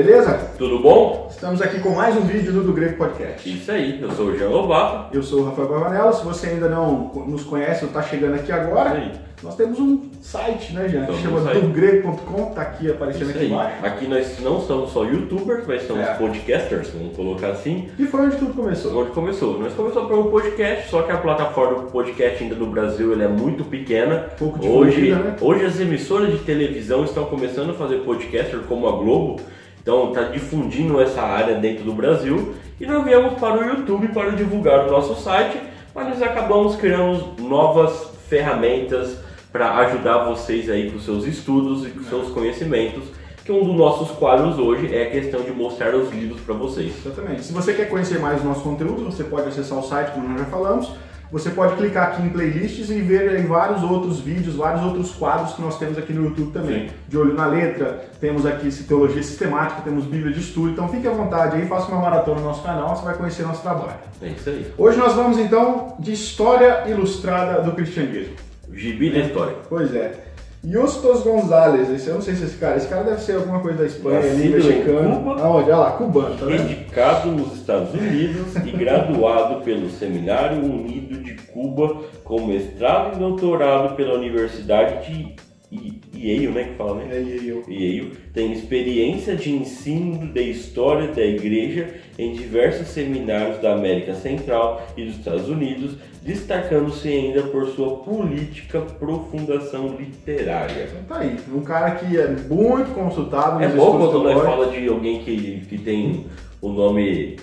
beleza? Tudo bom? Estamos aqui com mais um vídeo do Grego Podcast. Isso aí, eu sou o Jean Lobato. Eu sou o Rafael Barbanella. Se você ainda não nos conhece ou está chegando aqui agora, nós temos um site, né, Jean? Que chama dogrego.com, tá aqui aparecendo aqui embaixo. Aqui nós não somos só youtubers, mas somos podcasters, vamos colocar assim. E foi onde tudo começou? Onde começou? Nós começamos pelo podcast, só que a plataforma do podcast ainda no Brasil ele é muito pequena. Pouco difundida, né? Hoje as emissoras de televisão estão começando a fazer podcaster como a Globo. Então está difundindo essa área dentro do Brasil e nós viemos para o YouTube para divulgar o nosso site, mas nós acabamos criando novas ferramentas para ajudar vocês aí com seus estudos e com seus conhecimentos, que um dos nossos quadros hoje é a questão de mostrar os livros para vocês. Exatamente. Se você quer conhecer mais do nosso conteúdo, você pode acessar o site, como nós já falamos. Você pode clicar aqui em playlists e ver aí vários outros vídeos, vários outros quadros que nós temos aqui no YouTube também. Sim. De olho na letra, temos aqui teologia sistemática, temos Bíblia de estudo, então fique à vontade aí, faça uma maratona no nosso canal, você vai conhecer nosso trabalho. É isso aí. Hoje nós vamos então de História Ilustrada do Cristianismo. Gibi da História. Pois é. Justos Gonzalez, eu não sei se esse cara deve ser alguma coisa da Espanha, ali, mexicano. Cuba, aonde? Olha lá, cubano, tá vendo? Dedicado nos Estados Unidos e graduado pelo Seminário Unido de Cuba com mestrado e doutorado pela Universidade de Yale, né, que fala, né? É Yale. Yale. Tem experiência de ensino de história da igreja em diversos seminários da América Central e dos Estados Unidos, destacando-se ainda por sua política profundação literária. Então tá aí, um cara que é muito consultado. É bom quando nós fala de alguém que tem o nome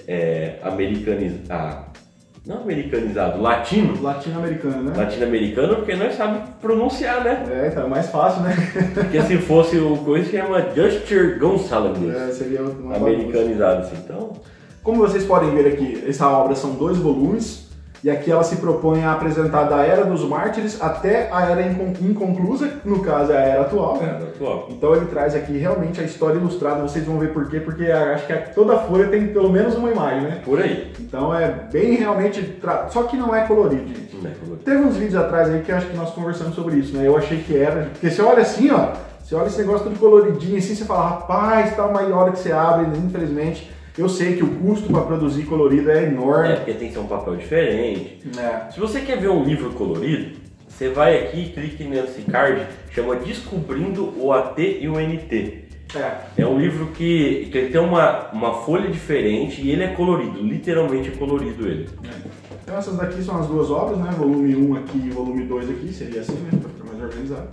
não americanizado, latino-americano, né? Latino-americano, porque nós sabemos pronunciar, né? É, então é mais fácil, né? Porque se fosse o coisa que chama Justus Gonzalez, seria uma americanizado assim, então... Como vocês podem ver aqui, essa obra são 2 volumes, e aqui ela se propõe a apresentar da Era dos Mártires até a Era Inconclusa, que no caso é a Era Atual. Era atual. Então ele traz aqui realmente a história ilustrada, vocês vão ver por quê, porque acho que toda folha tem pelo menos uma imagem, né? Por aí. Então é bem realmente, só que não é colorido, gente. Não é colorido. Teve uns vídeos atrás aí que acho que nós conversamos sobre isso, né? Eu achei que era, porque você olha assim, ó, você olha esse negócio tudo coloridinho assim, você fala, rapaz, tá uma hora que você abre, infelizmente... Eu sei que o custo para produzir colorido é enorme. Porque tem que ser um papel diferente. É. Se você quer ver um livro colorido, você vai aqui e clica nesse card, chama Descobrindo o AT e o NT. É um livro que ele tem uma folha diferente e ele é colorido, literalmente é colorido ele. Então essas daqui são as 2 obras, né? Volume 1 aqui e volume 2 aqui, seria assim, né? Para ficar mais organizado.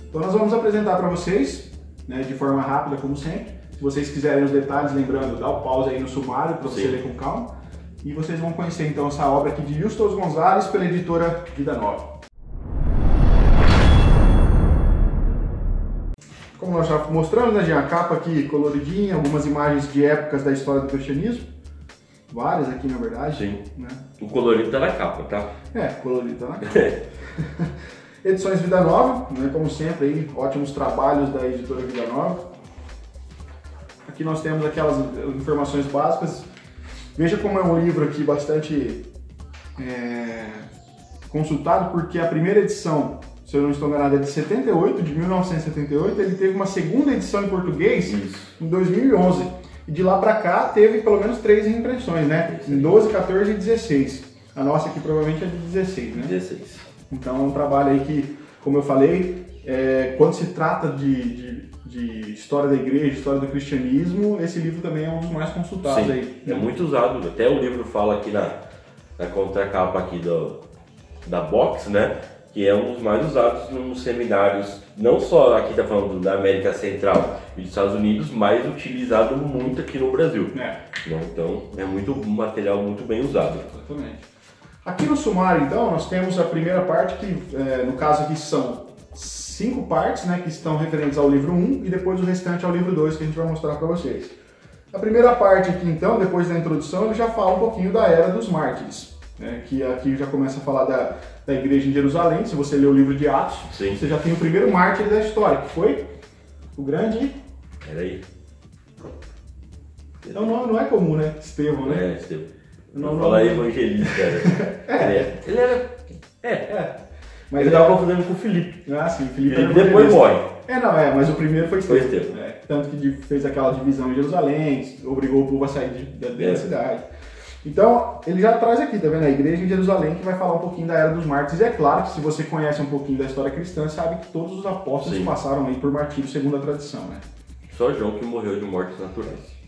Então nós vamos apresentar para vocês, né, de forma rápida, como sempre. Se vocês quiserem os detalhes, lembrando, dá o pause aí no sumário para você ler com calma. E vocês vão conhecer então essa obra aqui de Justus Gonzalez pela editora Vida Nova. Como nós já mostramos, né, Jean, a capa aqui coloridinha, algumas imagens de épocas da história do cristianismo. Várias aqui, na verdade. Sim. Né? O colorido tá na capa, tá? Colorido tá na capa. Edições Vida Nova, né, como sempre, aí, ótimos trabalhos da editora Vida Nova. Aqui nós temos aquelas informações básicas. Veja como é um livro aqui bastante consultado, porque a primeira edição, se eu não estou enganado, é de 78, de 1978. Ele teve uma segunda edição em português em 2011. E de lá para cá teve pelo menos 3 reimpressões, né? Em 12, 14 e 16. A nossa aqui provavelmente é de 16, né? 16. Então é um trabalho aí que, como eu falei, quando se trata de história da igreja, história do cristianismo, esse livro também é um dos mais consultados. Sim, aí. É muito usado, até o livro fala aqui na contracapa aqui da box, né, que é um dos mais usados nos seminários, não só aqui tá falando da América Central e dos Estados Unidos, mas utilizado muito aqui no Brasil. Então é um material muito bem usado. Exatamente. Aqui no sumário, então, nós temos a primeira parte que, no caso aqui, são 5 partes, né, que estão referentes ao livro 1 e depois o restante ao livro 2, que a gente vai mostrar para vocês. A primeira parte aqui, então, depois da introdução, ele já fala um pouquinho da Era dos Mártires, né, que aqui já começa a falar da igreja em Jerusalém. Se você ler o livro de Atos, você já tem o primeiro mártir da história, que foi o grande... Peraí. Então não é comum, né? Estevão, né? Estevão. Não falar evangelista, ele era... Mas ele estava confundendo com o Filipe. Ah, sim, Filipe depois morre. Mas o primeiro foi Estevão. Foi Estevão. Tanto que fez aquela divisão em Jerusalém, obrigou o povo a sair da cidade. Então, ele já traz aqui, tá vendo? A igreja em Jerusalém, que vai falar um pouquinho da Era dos Mártires. E é claro que se você conhece um pouquinho da história cristã, sabe que todos os apóstolos passaram aí por martírio segundo a tradição, né? Só João que morreu de mortes naturais.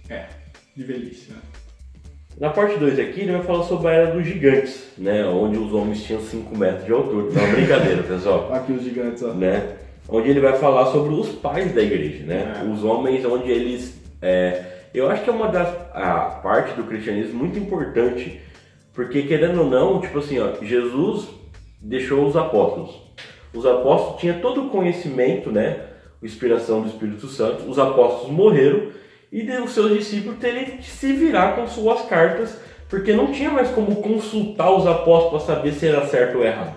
De velhice, né? Na parte 2 aqui, ele vai falar sobre a Era dos Gigantes, né? Onde os homens tinham 5 metros de altura. Não, brincadeira, pessoal. Aqui os gigantes, ó. Né? Onde ele vai falar sobre os pais da igreja, né? Os homens onde eles... eu acho que é uma das parte do cristianismo muito importante, porque querendo ou não, tipo assim, ó, Jesus deixou os apóstolos. Os apóstolos tinham todo o conhecimento, né? A inspiração do Espírito Santo. Os apóstolos morreram e os seus discípulos teriam que se virar com suas cartas, porque não tinha mais como consultar os apóstolos para saber se era certo ou errado.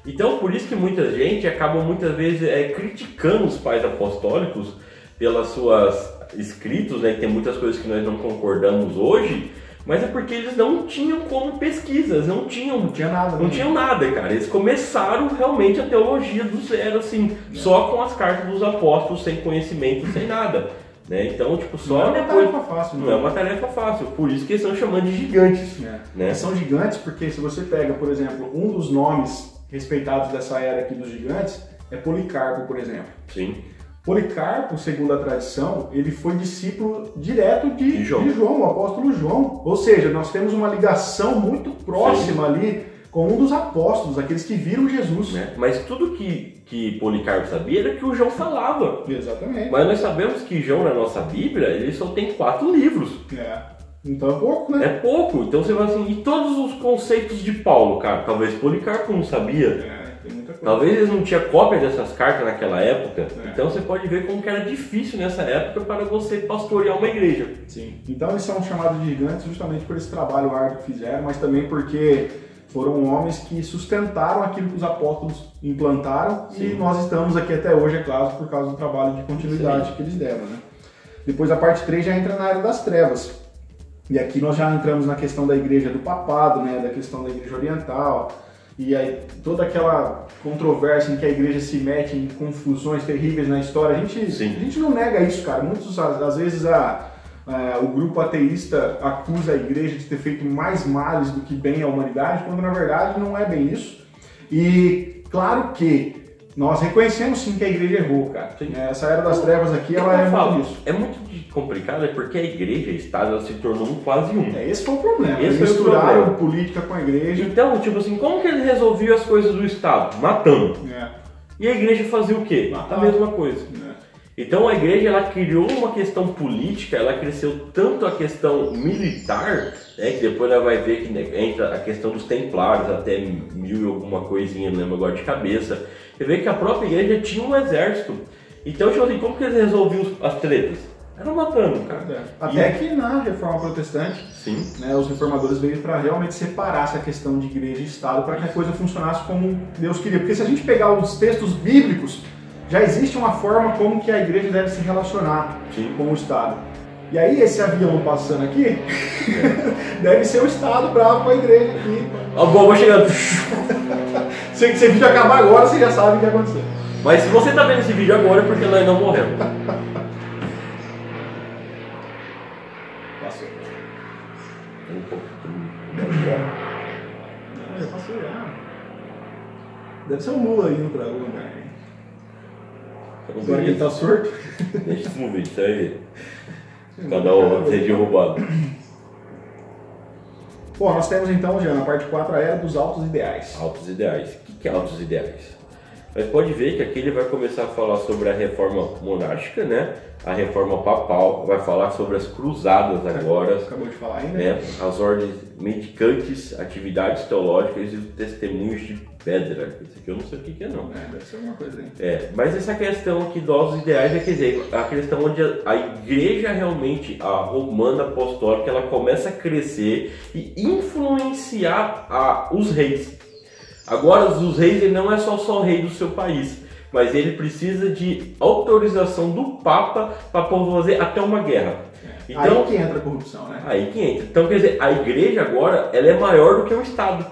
Então, por isso que muita gente acaba muitas vezes criticando os pais apostólicos pelas suas escritos, né? Que tem muitas coisas que nós não concordamos hoje, mas é porque eles não tinham como pesquisas, não tinham nada, cara. Eles começaram realmente a teologia do zero, assim, só com as cartas dos apóstolos, sem conhecimento, sem nada. Né? Então, tipo, só não é uma tarefa fácil. Não é uma tarefa fácil, por isso que eles estão chamando de gigantes. Né? São gigantes porque se você pega, por exemplo, um dos nomes respeitados dessa era aqui dos gigantes é Policarpo, por exemplo. Sim. Policarpo, segundo a tradição, ele foi discípulo direto de João, o apóstolo João. Ou seja, nós temos uma ligação muito próxima ali com um dos apóstolos, aqueles que viram Jesus. Mas tudo que Policarpo sabia era que o João falava. Exatamente. Mas nós sabemos que João, na nossa Bíblia, ele só tem 4 livros. Então é pouco, né? É pouco. Então você vai assim, e todos os conceitos de Paulo, cara, talvez Policarpo não sabia. Tem muita coisa. Talvez eles não tinham cópia dessas cartas naquela época. Então você pode ver como que era difícil nessa época para você pastorear uma igreja. Sim. Então eles são chamados de gigantes justamente por esse trabalho árduo que fizeram, mas também porque foram homens que sustentaram aquilo que os apóstolos implantaram. E nós estamos aqui até hoje, é claro, por causa do trabalho de continuidade que eles deram, né? Depois a parte 3 já entra na Era das Trevas. E aqui nós já entramos na questão da igreja do papado, né? Da questão da igreja oriental. E aí toda aquela controvérsia em que a igreja se mete em confusões terríveis na história. A gente não nega isso, cara. Muitas às vezes o grupo ateísta acusa a igreja de ter feito mais males do que bem à humanidade, quando na verdade não é bem isso. E claro que nós reconhecemos sim que a igreja errou, cara. Essa Era das Trevas aqui, ela é muito disso. É muito complicado, porque a igreja e o Estado ela se tornou quase um. Esse foi o problema. Eles misturaram política com a igreja. Então, tipo assim, como que eles resolviam as coisas do Estado? Matando. E a igreja fazia o quê? A mesma coisa. Então a igreja ela criou uma questão política, ela cresceu tanto a questão militar, né, que depois ela vai ver que entra a questão dos templários, até 1000 e alguma coisinha, não lembro agora de cabeça. Você vê que a própria igreja tinha um exército. Então, tipo assim, como que eles resolviam as tretas? Era matando, cara. Até que na Reforma Protestante, né, os reformadores veio para realmente separar essa questão de igreja e Estado para que a coisa funcionasse como Deus queria. Porque se a gente pegar os textos bíblicos, já existe uma forma como que a igreja deve se relacionar com o Estado. E aí esse avião passando aqui, deve ser o Estado bravo com a igreja aqui. A bomba chegando. Se esse vídeo acabar agora, você já sabe o que aconteceu. Mas se você tá vendo esse vídeo agora é porque nós não morremos. Passou. Um pouco. Não, já passou já. Deve ser um Lula indo pra algum lugar. Agora que ele tá surto. Deixa esse vídeo, você vai ver. Cada um ser derrubado. Bom, nós temos então, já na parte 4, a Era dos Altos Ideais. Altos Ideais. O que é Altos Ideais? Mas pode ver que aqui ele vai começar a falar sobre a reforma monástica, né? A reforma papal, vai falar sobre as cruzadas agora. Acabou de falar ainda. Né? As ordens mendicantes, atividades teológicas e os testemunhos de pedra. Isso aqui eu não sei o que é não. Deve ser alguma coisa aí. Mas essa questão aqui dos ideais quer dizer, a questão onde a igreja realmente, a romana apostólica, ela começa a crescer e influenciar os reis. Agora, os reis, ele não é só o rei do seu país, mas ele precisa de autorização do Papa para fazer até uma guerra. Então, aí que entra a corrupção, né? Aí que entra. Então, quer dizer, a igreja agora, ela é maior do que o Estado.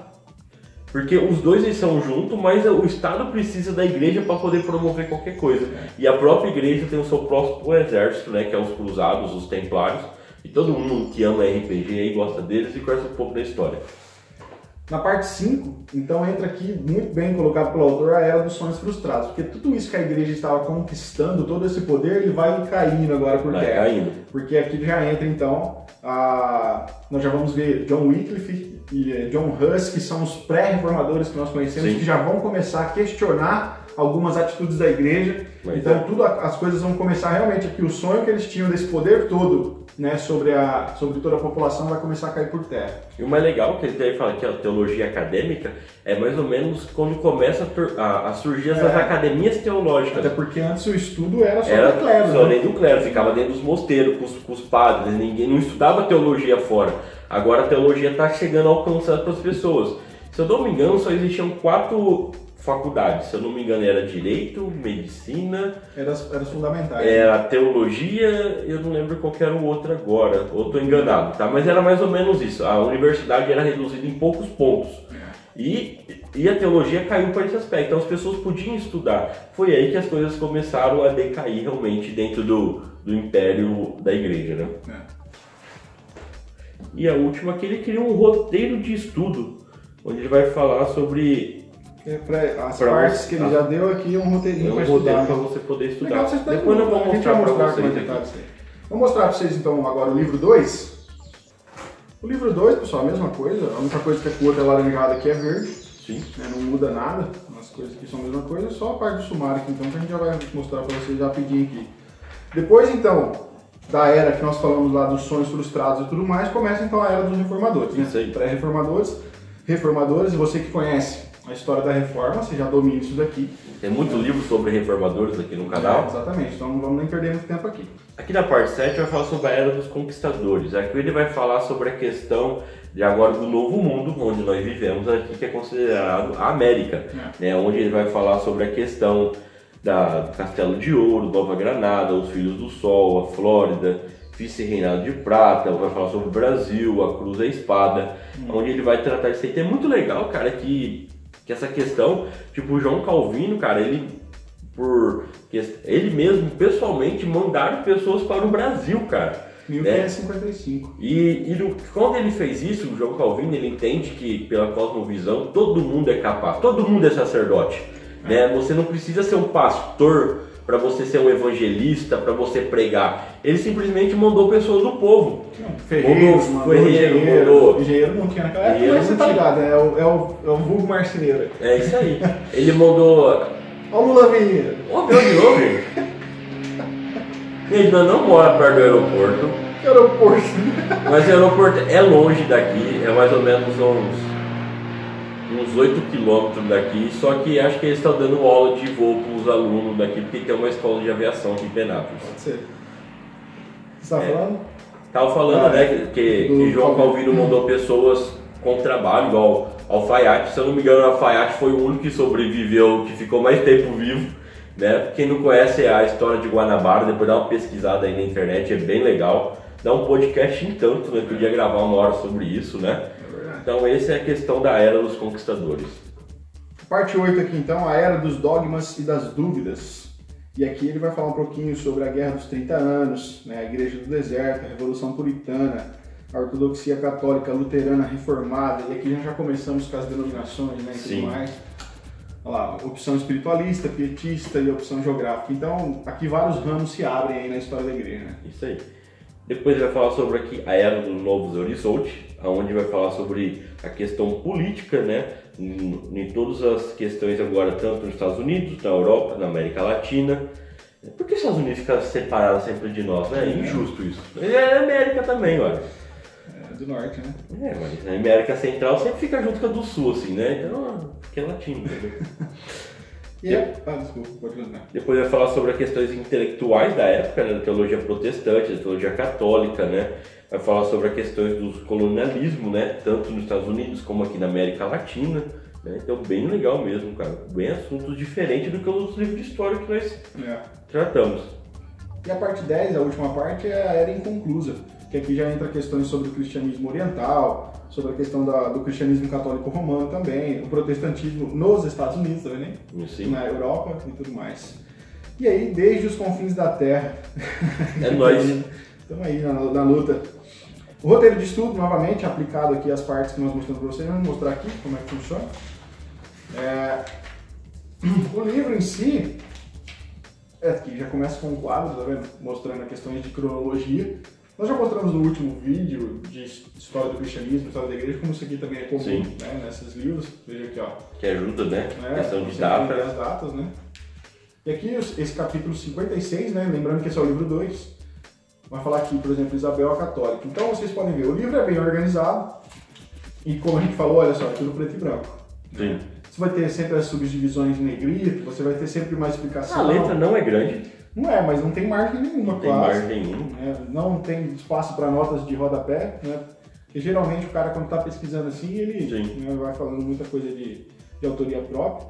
Porque os dois eles são juntos, mas o Estado precisa da igreja para poder promover qualquer coisa. E a própria igreja tem o seu próprio exército, né, que é os cruzados, os templários. E todo mundo que ama RPG aí gosta deles e conhece um pouco da história. Na parte 5, então entra aqui, muito bem colocado pelo autor, a Era dos Sonhos Frustrados. Porque tudo isso que a igreja estava conquistando, todo esse poder, ele vai caindo agora por terra. Porque aqui já entra então, nós já vamos ver John Wycliffe e John Huss, que são os pré-reformadores que nós conhecemos, que já vão começar a questionar algumas atitudes da igreja. Então as coisas vão começar realmente aqui, o sonho que eles tinham desse poder todo, né, sobre toda a população vai começar a cair por terra. E o mais legal que ele daí fala que a teologia acadêmica é mais ou menos quando começa a surgir essas academias teológicas. Até porque antes o estudo era só do clero. Só dentro do clero, ficava dentro dos mosteiros, com os padres, ninguém não estudava teologia fora. Agora a teologia está chegando, alcançando para as pessoas. Se eu não me engano, só existiam 4 faculdades, se eu não me engano era Direito, Medicina... Era as fundamentais. Era Teologia, eu não lembro qual era o outro agora, ou estou enganado, tá? Mas era mais ou menos isso, a universidade era reduzida em poucos pontos. E a teologia caiu para esse aspecto, então as pessoas podiam estudar. Foi aí que as coisas começaram a decair realmente dentro do império da igreja, né? E a última que ele criou um roteiro de estudo, onde ele vai falar sobre... As partes que ele já deu aqui, um roteirinho para estudar. Para você poder estudar. Legal, depois eu vou mostrar para vocês aqui. Vou mostrar para vocês então agora o livro 2. O livro 2, pessoal, a mesma coisa. A única coisa que o outro é laranjado aqui é verde. Sim. Não muda nada. As coisas aqui são a mesma coisa, só a parte do sumário aqui, então, que a gente já vai mostrar para vocês rapidinho aqui. Depois, então, da era que nós falamos lá dos sonhos frustrados e tudo mais, começa então a era dos reformadores. Isso aí. Pré-reformadores, reformadores, e você que conhece a história da reforma, você já domina isso daqui. Tem muito livro sobre reformadores aqui no canal. Exatamente, então não vamos nem perder muito tempo aqui. Aqui na parte 7 vai falar sobre a Era dos Conquistadores. Aqui ele vai falar sobre a questão de agora do Novo Mundo, onde nós vivemos aqui, que é considerado a América. Né? Onde ele vai falar sobre a questão do Castelo de Ouro, Nova Granada, os Filhos do Sol, a Flórida, Vice-Reinado de Prata, vai falar sobre o Brasil, a Cruz e a Espada, onde ele vai tratar isso aí. É muito legal, cara, que essa questão, tipo, o João Calvino, cara, ele mesmo, pessoalmente, mandaram pessoas para o Brasil, cara. 1555. Quando ele fez isso, o João Calvino, ele entende que, pela cosmovisão, todo mundo é capaz, todo mundo é sacerdote. Né? Você não precisa ser um pastor para você ser um evangelista, para você pregar. Ele simplesmente mandou pessoas do povo. Ferreiro, engenheiro não tinha naquela época, mas você tá ligado, é o vulgo marceneiro. É isso aí. Ele mandou... Olha o Lula Vieira. Ó, meu Deus, ele ainda não mora perto do aeroporto. Que aeroporto? Mas o aeroporto é longe daqui, é mais ou menos uns 8 quilômetros daqui, só que acho que eles estão dando aula de voo para os alunos daqui, porque tem uma escola de aviação aqui em Penápolis. Pode ser. Você está falando? Estava falando, né, que João Calvino mandou pessoas com trabalho, igual Alfaiate. Se eu não me engano, Alfaiate foi o único que sobreviveu, que ficou mais tempo vivo. Né? Quem não conhece a história de Guanabara, depois dá uma pesquisada aí na internet, é bem legal. Dá um podcast em tanto, né? Podia gravar uma hora sobre isso, né? Então essa é a questão da Era dos Conquistadores. Parte 8 aqui então, a Era dos Dogmas e das Dúvidas. E aqui ele vai falar um pouquinho sobre a Guerra dos 30 Anos, né? A Igreja do Deserto, a Revolução Puritana, a Ortodoxia Católica, Luterana, Reformada. E aqui já começamos com as denominações, né? E tudo mais. Olha lá, opção espiritualista, pietista e opção geográfica. Então, aqui vários ramos se abrem aí na história da igreja. Né? Isso aí. Depois ele vai falar sobre aqui a Era dos Novos Horizontes, onde vai falar sobre a questão política, né? Em todas as questões agora, tanto nos Estados Unidos, na Europa, na América Latina. Por que os Estados Unidos ficam separados sempre de nós? Né? É injusto isso. É a América também, olha. Do norte, né? Mas a América Central sempre fica junto com a do Sul, assim, né? Então, porque é latino, entendeu? Desculpa, pode continuar. Depois vai falar sobre as questões intelectuais da época, né? Da teologia protestante, da teologia católica, né? Vai falar sobre as questões do colonialismo, né? Tanto nos Estados Unidos como aqui na América Latina. Né? Então, bem legal mesmo, cara. Bem assuntos diferentes do que os livros de história que nós tratamos. E a parte 10, a última parte, é a Era Inconclusa. que aqui já entra questões sobre o cristianismo oriental, sobre a questão do cristianismo católico romano também, o protestantismo nos Estados Unidos também, né? Sim. Na Europa e tudo mais. E aí, desde os confins da Terra. É nóis. Estamos aí na luta. O roteiro de estudo, novamente, aplicado aqui às partes que nós mostramos para vocês, vamos mostrar aqui como é que funciona. O livro em si, aqui já começa com um quadro, tá vendo? Mostrando questões de cronologia. Nós já mostramos no último vídeo de história do cristianismo, história da igreja, como isso aqui também é comum, né, nesses livros. Veja aqui, ó. Que ajuda, né? Questão de as datas, né? E aqui esse capítulo 56, né? Lembrando que esse é o livro 2. Vai falar aqui, por exemplo, Isabel a Católica. Então vocês podem ver, o livro é bem organizado. E como a gente falou, olha só, é tudo preto e branco. Sim. Você vai ter sempre as subdivisões em negrito, você vai ter sempre uma explicação. A letra não é grande. Não é, mas não tem margem nenhuma, não quase. Não tem margem nenhuma. Não tem espaço para notas de rodapé, né? Porque geralmente o cara, quando está pesquisando assim, ele vai falando muita coisa de autoria própria.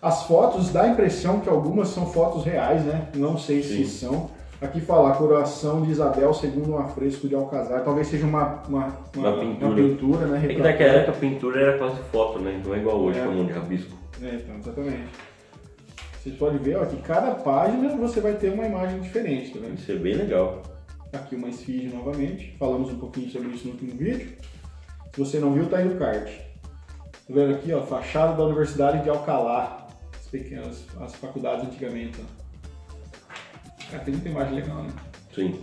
As fotos dá a impressão que algumas são fotos reais, né? Não sei se são. Aqui fala a coroação de Isabel segundo um afresco de Alcazar. Talvez seja uma pintura, né? É que naquela época a pintura era quase foto, né? Não é igual hoje, com um monte de rabisco. Então, exatamente. Vocês podem ver, ó, que cada página você vai ter uma imagem diferente, tá vendo? Isso é bem legal. Aqui uma esfinge novamente. Falamos um pouquinho sobre isso no último vídeo. Se você não viu, tá aí no card. Tá vendo aqui, ó, fachada da Universidade de Alcalá. As faculdades antigamente, ó. Cara, tem muita imagem legal, né? Sim.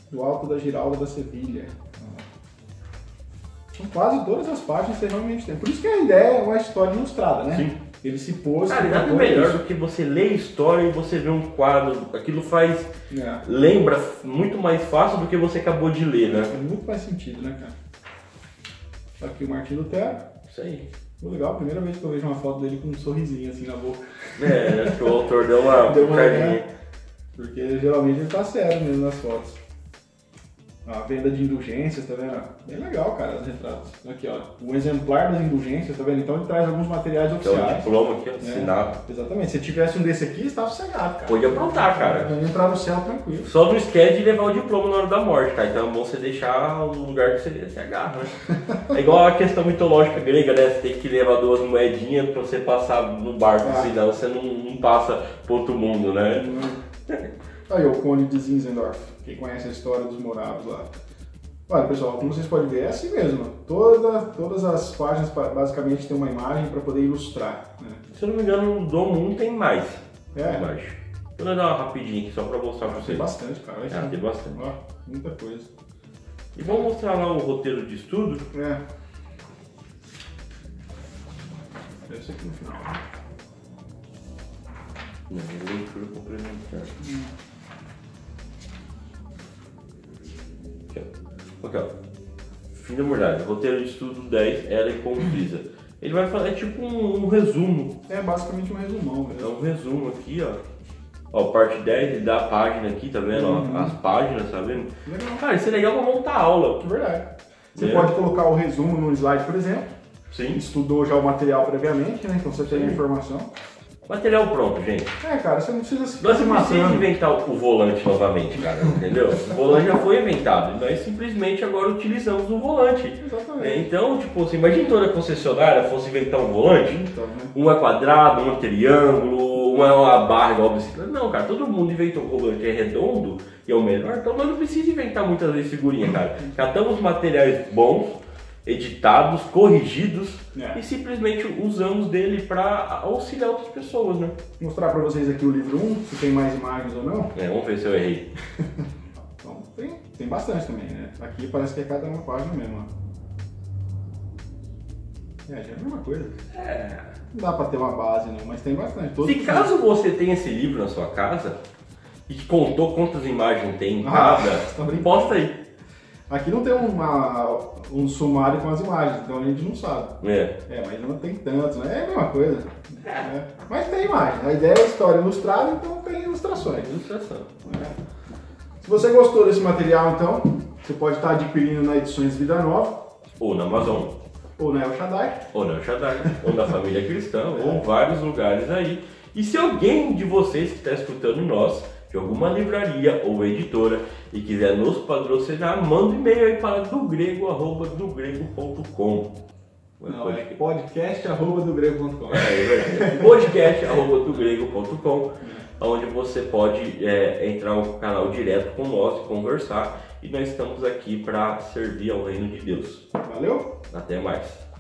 Do Alto da Giralda da Sevilha. São quase todas as páginas que você realmente tem. Por isso que a ideia é uma história ilustrada, né? Sim. Ele se pôs... Cara, nada melhor do que você ler história e você ver um quadro. Aquilo faz... Lembra muito mais fácil do que você acabou de ler, né? Faz muito mais sentido, né, cara? Tá aqui o Martim Lutero. Isso aí. Legal, primeira vez que eu vejo uma foto dele com um sorrisinho assim na boca. Acho que o autor deu uma puxadinha. Porque geralmente ele tá sério mesmo nas fotos. A venda de indulgências, tá vendo? Bem legal, cara, os retratos. Aqui, ó, um exemplar das indulgências, tá vendo? Então ele traz alguns materiais oficiais. Então, diploma aqui, assinado. Exatamente. Se tivesse um desse aqui, estava sossegado, cara. Pode aprontar, cara. Pode entrar no céu tranquilo. Só não esquece de levar o diploma na hora da morte, tá? Então é bom você deixar no lugar que você agarra, né? É igual a questão mitológica grega, né? Você tem que levar 2 moedinhas pra você passar no barco, senão você não passa pro outro mundo, né? Aí o Conde de Zinzendorf, quem conhece a história dos moravos lá. Olha, pessoal, como vocês podem ver, é assim mesmo. Todas as páginas basicamente tem uma imagem para poder ilustrar, né? Se eu não me engano, no Dom 1 tem mais. Imagem. Vou dar uma rapidinha aqui só para mostrar para vocês. Tem bastante, cara. Tem bastante. Ó, muita coisa. E vamos mostrar lá o roteiro de estudo. Deve ser aqui no final. Não, leitura complementar. Aqui, ó. Fim da mordada. Roteiro de estudo 10, ela e concisa. Ele vai falar, é tipo um resumo. É basicamente um resumão mesmo. É um resumo aqui, ó. Ó, parte 10, ele dá a página aqui, tá vendo? Ó, as páginas, tá vendo? Legal. Cara, isso é legal pra montar aula. É verdade. Você pode colocar o resumo num slide, por exemplo. Sim. Estudou já o material previamente, né? Então você tem a informação. Material pronto, gente. Cara, você não precisa se Nós não precisamos inventar o volante novamente, cara, entendeu? O volante já foi inventado, nós simplesmente agora utilizamos o volante. Exatamente. Então, tipo, você imagina toda concessionária fosse inventar um volante, então, né? Um é quadrado, um é triângulo, um é uma barra igual a bicicleta. Não, cara, todo mundo inventou o volante é redondo e é o melhor, então nós não precisamos inventar muitas vezes figurinha, cara. Catamos materiais bons, editados, corrigidos e simplesmente usamos dele para auxiliar outras pessoas, né? Vou mostrar para vocês aqui o livro 1, se tem mais imagens ou não. Vamos ver se eu errei. Então, tem bastante também, né? Aqui parece que é cada uma página mesmo, ó. Já é a mesma coisa. Não dá para ter uma base não, mas tem bastante. Se caso você tenha esse livro na sua casa e contou quantas imagens tem em cada, posta aí. Aqui não tem um sumário com as imagens, então a gente não sabe. Mas não tem tantos, né? É a mesma coisa. Mas tem imagem. A ideia é história ilustrada, então tem ilustrações. Se você gostou desse material, então, você pode estar adquirindo na Edições Vida Nova. Ou na Amazon. Ou na El Shaddai. Ou na El Shaddai. Ou na Família Cristã. Ou vários lugares aí. E se alguém de vocês que está escutando nós de alguma livraria ou editora e quiser nos patrocinar, manda um e-mail aí para dogrego@dogrego.com. Não, é podcast@dogrego.com. É verdade. podcast@dogrego.com, onde você pode entrar no canal direto com nós e conversar. E nós estamos aqui para servir ao reino de Deus. Valeu? Até mais.